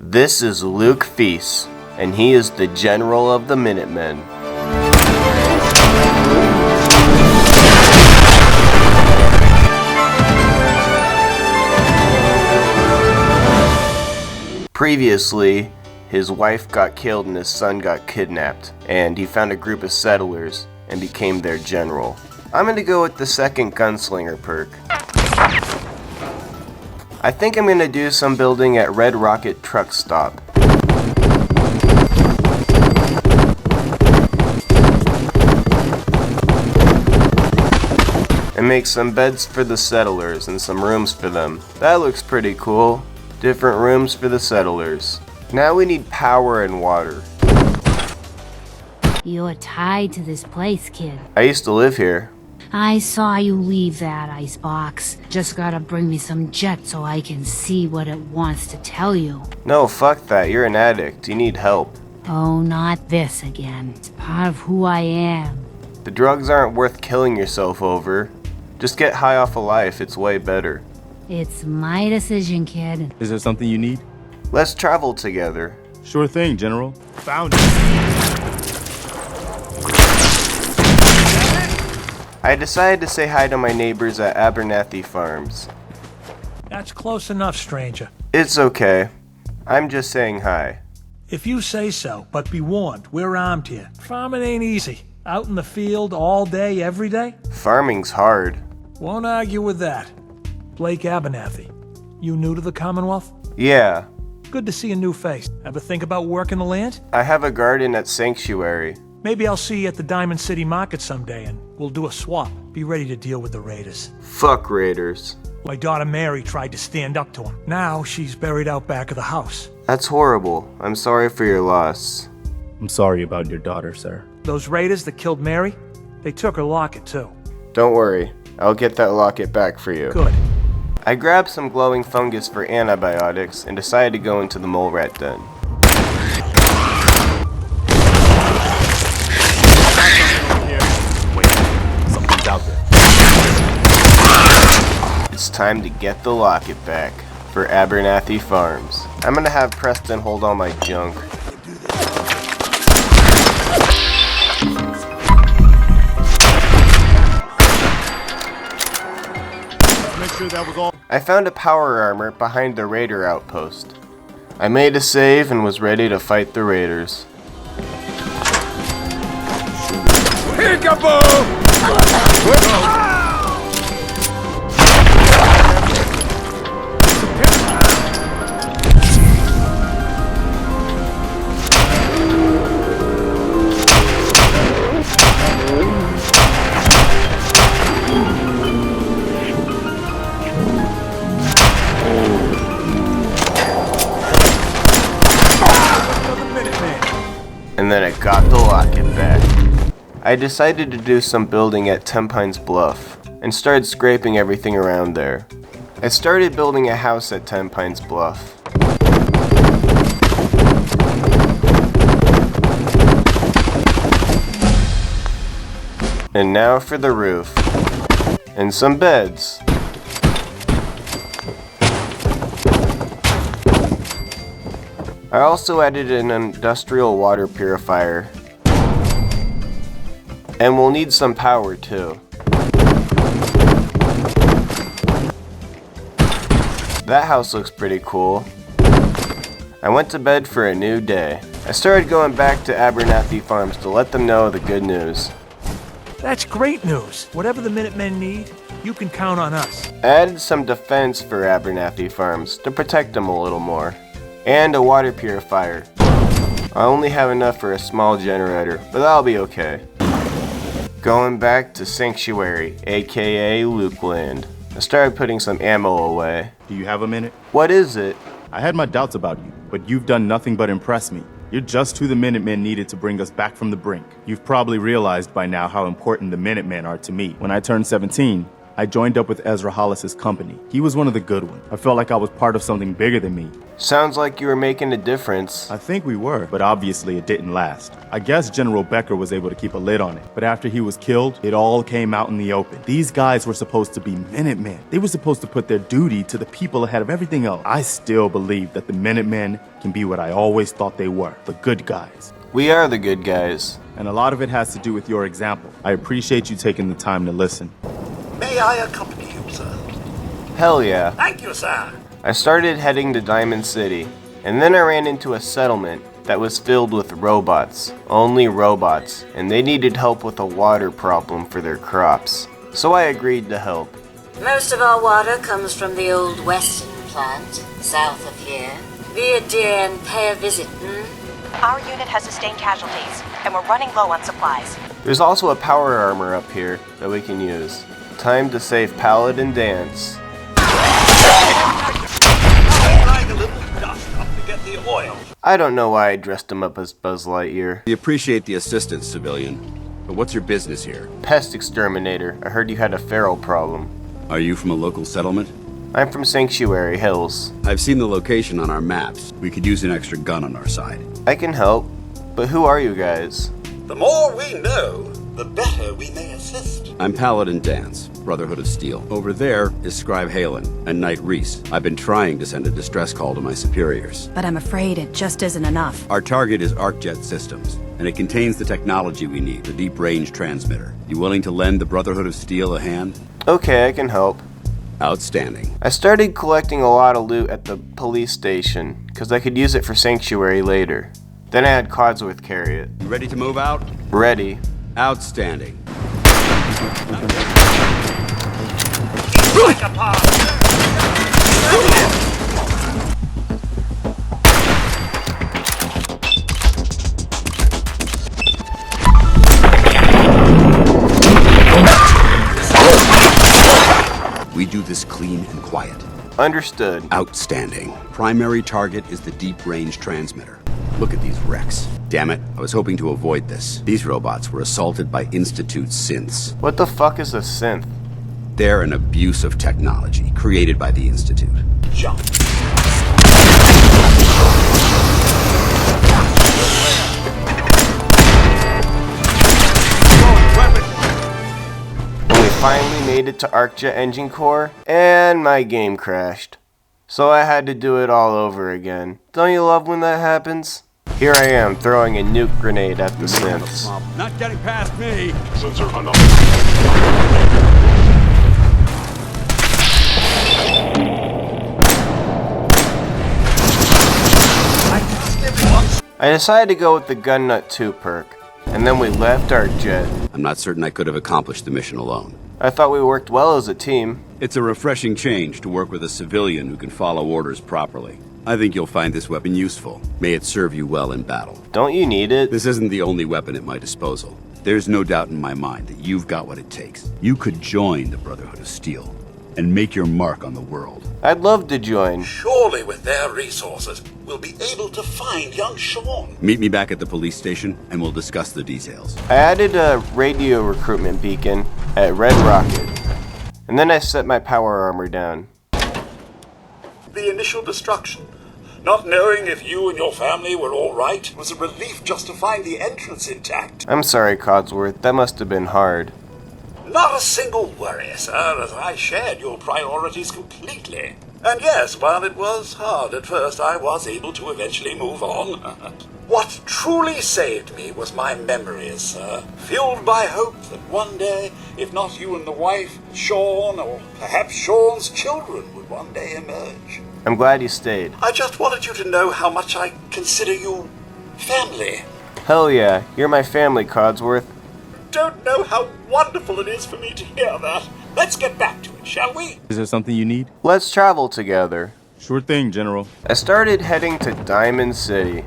This is Luke Feast, and he is the General of the Minutemen. Previously, his wife got killed and his son got kidnapped, and he found a group of settlers and became their general. I'm gonna go with the second gunslinger perk. I think I'm gonna do some building at Red Rocket Truck Stop. And make some beds for the settlers and some rooms for them. That looks pretty cool. Different rooms for the settlers. Now we need power and water. You're tied to this place, kid. I used to live here. I saw you leave that icebox. Just gotta bring me some jet so I can see what it wants to tell you. No, fuck that. You're an addict. You need help. Oh, not this again. It's part of who I am. The drugs aren't worth killing yourself over. Just get high off of life. It's way better. It's my decision, kid. Is there something you need? Let's travel together. Sure thing, General. Found it. I decided to say hi to my neighbors at Abernathy Farms. That's close enough, stranger. It's okay. I'm just saying hi. If you say so, but be warned, we're armed here. Farming ain't easy. Out in the field all day, every day? Farming's hard. Won't argue with that. Blake Abernathy. You new to the Commonwealth? Yeah. Good to see a new face. Ever think about working the land? I have a garden at Sanctuary. Maybe I'll see you at the Diamond City Market someday and we'll do a swap. Be ready to deal with the raiders. Fuck raiders. My daughter Mary tried to stand up to them. Now she's buried out back of the house. That's horrible. I'm sorry for your loss. I'm sorry about your daughter, sir. Those raiders that killed Mary, they took her locket too. Don't worry. I'll get that locket back for you. Good. I grabbed some glowing fungus for antibiotics and decided to go into the mole rat den. Wait, something's out there. It's time to get the locket back for Abernathy Farms. I'm gonna have Preston hold all my junk. Make sure that was all. I found a power armor behind the raider outpost. I made a save and was ready to fight the raiders. And then I got the locket back. I decided to do some building at Bluff and started scraping everything around there. I started building a house at Bluff. And now for the roof. And some beds. I also added an industrial water purifier. And we'll need some power too. That house looks pretty cool. I went to bed for a new day. I started going back to Abernathy Farms to let them know the good news. That's great news. Whatever the Minutemen need, you can count on us. I added some defense for Abernathy Farms to protect them a little more. And a water purifier. I only have enough for a small generator, but that'll be okay. Going back to Sanctuary, aka Luke Land. I started putting some ammo away. Do you have a minute? What is it? I had my doubts about you, but you've done nothing but impress me. You're just who the Minutemen needed to bring us back from the brink. You've probably realized by now how important the Minutemen are to me. When I turned 17, I joined up with Ezra Hollis's company. He was one of the good ones. I felt like I was part of something bigger than me. Sounds like you were making a difference. I think we were, but obviously it didn't last. I guess General Becker was able to keep a lid on it, but after he was killed, it all came out in the open. These guys were supposed to be Minutemen. They were supposed to put their duty to the people ahead of everything else. I still believe that the Minutemen can be what I always thought they were, the good guys. We are the good guys. And a lot of it has to do with your example. I appreciate you taking the time to listen. May I accompany you, sir? Hell yeah. Thank you, sir. I started heading to Diamond City, and then I ran into a settlement that was filled with robots. Only robots, and they needed help with a water problem for their crops. So I agreed to help. Most of our water comes from the old western plant, south of here. Be a dear and pay a visit, Our unit has sustained casualties, and we're running low on supplies. There's also a power armor up here that we can use. Time to save Paladen Danse. Applying a little dust up to get the oil. I don't know why I dressed him up as Buzz Lightyear. We appreciate the assistance, civilian. But what's your business here? Pest exterminator. I heard you had a feral problem. Are you from a local settlement? I'm from Sanctuary Hills. I've seen the location on our maps. We could use an extra gun on our side. I can help, but who are you guys? The more we know, the better we may assist. I'm Paladen Danse, Brotherhood of Steel. Over there is Scribe Halen and Knight Reese. I've been trying to send a distress call to my superiors. But I'm afraid it just isn't enough. Our target is ArcJet Systems, and it contains the technology we need, the deep-range transmitter. You willing to lend the Brotherhood of Steel a hand? Okay, I can help. Outstanding. I started collecting a lot of loot at the police station, because I could use it for Sanctuary later. Then I had Codsworth carry it. You ready to move out? Ready. Outstanding. Like a pop. We do this clean and quiet. Understood. Outstanding. Primary target is the deep-range transmitter. Look at these wrecks. Damn it, I was hoping to avoid this. These robots were assaulted by Institute synths. What the fuck is a synth? They're an abuse of technology created by the Institute. Jump. When we finally made it to ArcJet Engine Core, and my game crashed. So I had to do it all over again. Don't you love when that happens? Here I am, throwing a nuke grenade at the synths. Not getting past me. Sensor unlocked. I decided to go with the Gun Nut 2 perk, and then we left ArcJet. I'm not certain I could have accomplished the mission alone. I thought we worked well as a team. It's a refreshing change to work with a civilian who can follow orders properly. I think you'll find this weapon useful. May it serve you well in battle. Don't you need it? This isn't the only weapon at my disposal. There's no doubt in my mind that you've got what it takes. You could join the Brotherhood of Steel and make your mark on the world. I'd love to join. Surely with their resources, we'll be able to find young Sean. Meet me back at the police station and we'll discuss the details. I added a radio recruitment beacon at Red Rocket, and then I set my power armor down. The initial destruction, not knowing if you and your family were all right, was a relief just to find the entrance intact. I'm sorry, Codsworth. That must have been hard. Not a single worry, sir, as I shared your priorities completely. And yes, while it was hard at first, I was able to eventually move on. What truly saved me was my memories, sir, fueled by hope that one day, if not you and the wife, Sean, or perhaps Sean's children would one day emerge. I'm glad you stayed. I just wanted you to know how much I consider you family. Hell yeah, you're my family, Codsworth. Don't know how wonderful it is for me to hear that. Let's get back to it, shall we? Is there something you need? Let's travel together. Sure thing, General. I started heading to Diamond City.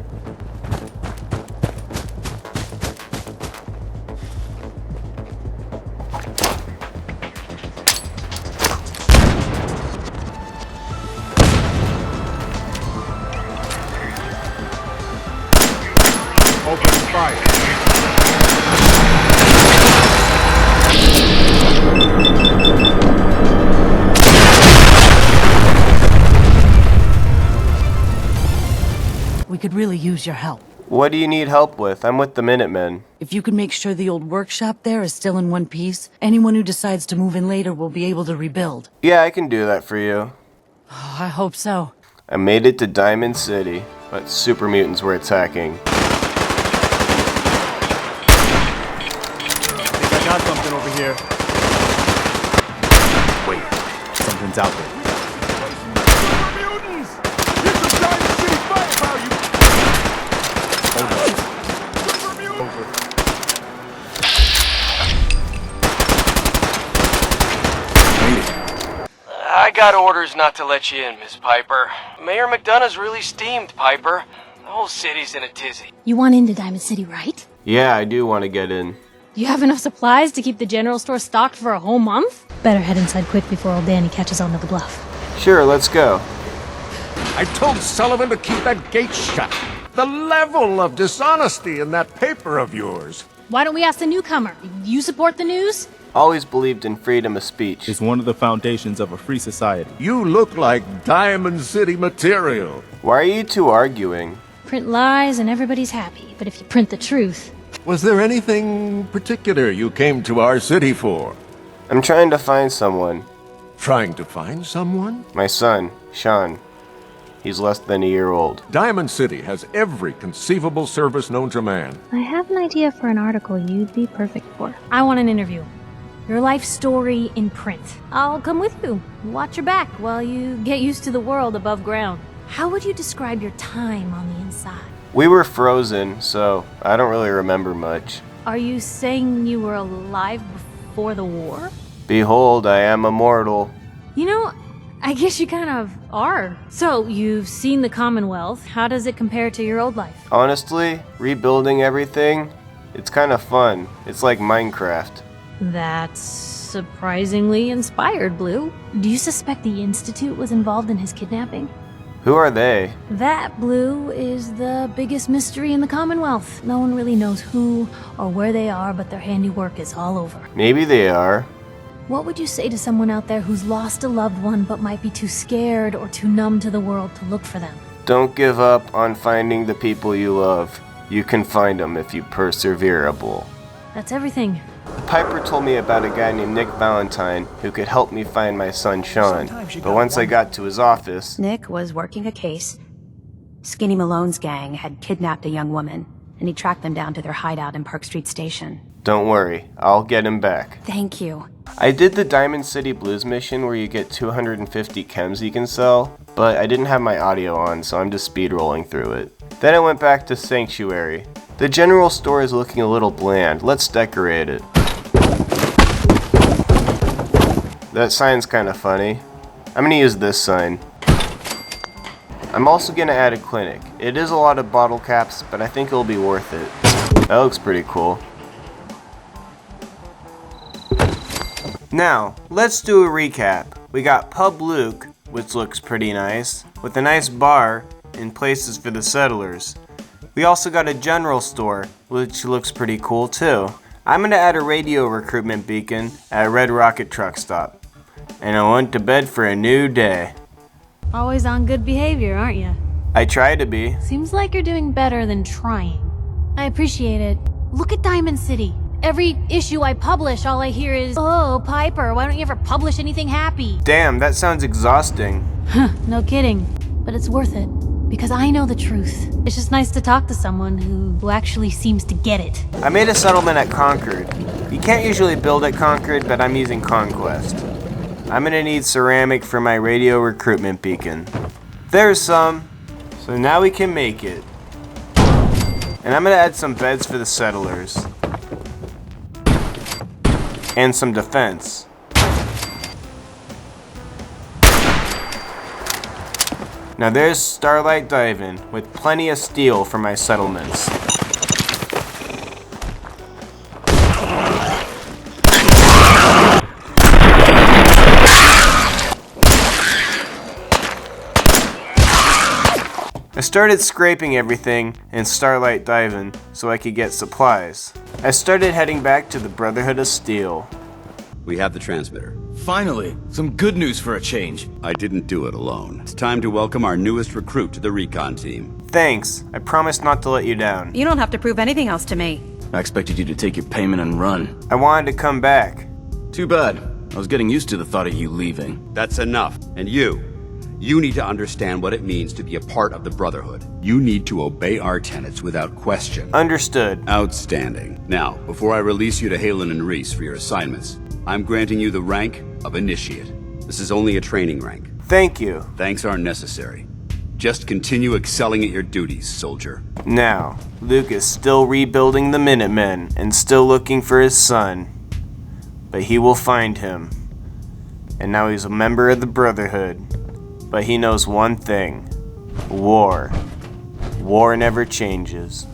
Open fire. We could really use your help. What do you need help with? I'm with the Minutemen. If you could make sure the old workshop there is still in one piece, anyone who decides to move in later will be able to rebuild. Yeah, I can do that for you. Oh, I hope so. I made it to Diamond City, but super mutants were attacking. I got something over here. Wait, something's out there. Mutants! Here's the Diamond City firepower, you... Hold on. Over. I got orders not to let you in, Miss Piper. Mayor McDonough's really steamed, Piper. The whole city's in a tizzy. You want into Diamond City, right? Yeah, I do want to get in. Do you have enough supplies to keep the general store stocked for a whole month? Better head inside quick before old Danny catches on to the bluff. Sure, let's go. I told Sullivan to keep that gate shut. The level of dishonesty in that paper of yours. Why don't we ask the newcomer? You support the news? Always believed in freedom of speech. It's one of the foundations of a free society. You look like Diamond City material. Why are you two arguing? Print lies and everybody's happy, but if you print the truth... Was there anything particular you came to our city for? I'm trying to find someone. Trying to find someone? My son, Sean. He's less than a year old. Diamond City has every conceivable service known to man. I have an idea for an article you'd be perfect for. I want an interview. Your life story in print. I'll come with you. Watch your back while you get used to the world above ground. How would you describe your time on the inside? We were frozen, so I don't really remember much. Are you saying you were alive before the war? Behold, I am immortal. You know, I guess you kind of are. So, you've seen the Commonwealth. How does it compare to your old life? Honestly, rebuilding everything, it's kind of fun. It's like Minecraft. That's surprisingly inspired, Blue. Do you suspect the Institute was involved in his kidnapping? Who are they? That, Blue, is the biggest mystery in the Commonwealth. No one really knows who or where they are, but their handiwork is all over. Maybe they are. What would you say to someone out there who's lost a loved one but might be too scared or too numb to the world to look for them? Don't give up on finding the people you love. You can find them if you perseverable. That's everything. Piper told me about a guy named Nick Valentine who could help me find my son Sean, but once I got to his office... Nick was working a case. Skinny Malone's gang had kidnapped a young woman, and he tracked them down to their hideout in Park Street Station. Don't worry, I'll get him back. Thank you. I did the Diamond City Blues mission where you get 250 chems you can sell, but I didn't have my audio on, so I'm just speed rolling through it. Then I went back to Sanctuary. The general store is looking a little bland. Let's decorate it. That sign's kind of funny. I'm gonna use this sign. I'm also gonna add a clinic. It is a lot of bottle caps, but I think it'll be worth it. That looks pretty cool. Now, let's do a recap. We got Pub Luke, which looks pretty nice, with a nice bar and places for the settlers. We also got a general store, which looks pretty cool too. I'm gonna add a radio recruitment beacon at a Red Rocket truck stop. And I went to bed for a new day. Always on good behavior, aren't you? I try to be. Seems like you're doing better than trying. I appreciate it. Look at Diamond City. Every issue I publish, all I hear is, "Oh, Piper, why don't you ever publish anything happy?" Damn, that sounds exhausting. No kidding. But it's worth it. Because I know the truth. It's just nice to talk to someone who actually seems to get it. I made a settlement at Concord. You can't usually build at Concord, but I'm using Conquest. I'm gonna need ceramic for my radio recruitment beacon. There's some. So now we can make it. And I'm gonna add some beds for the settlers. And some defense. Now there's Starlight Diving, with plenty of steel for my settlements. I started scraping everything in Starlight Diving so I could get supplies. I started heading back to the Brotherhood of Steel. We have the transmitter. Finally, some good news for a change. I didn't do it alone. It's time to welcome our newest recruit to the recon team. Thanks. I promise not to let you down. You don't have to prove anything else to me. I expected you to take your payment and run. I wanted to come back. Too bad. I was getting used to the thought of you leaving. That's enough. And you need to understand what it means to be a part of the Brotherhood. You need to obey our tenets without question. Understood. Outstanding. Now, before I release you to Halen and Reese for your assignments, I'm granting you the rank of Initiate. This is only a training rank. Thank you. Thanks aren't necessary. Just continue excelling at your duties, soldier. Now, Luke is still rebuilding the Minutemen and still looking for his son. But he will find him. And now he's a member of the Brotherhood. But he knows one thing. War. War never changes.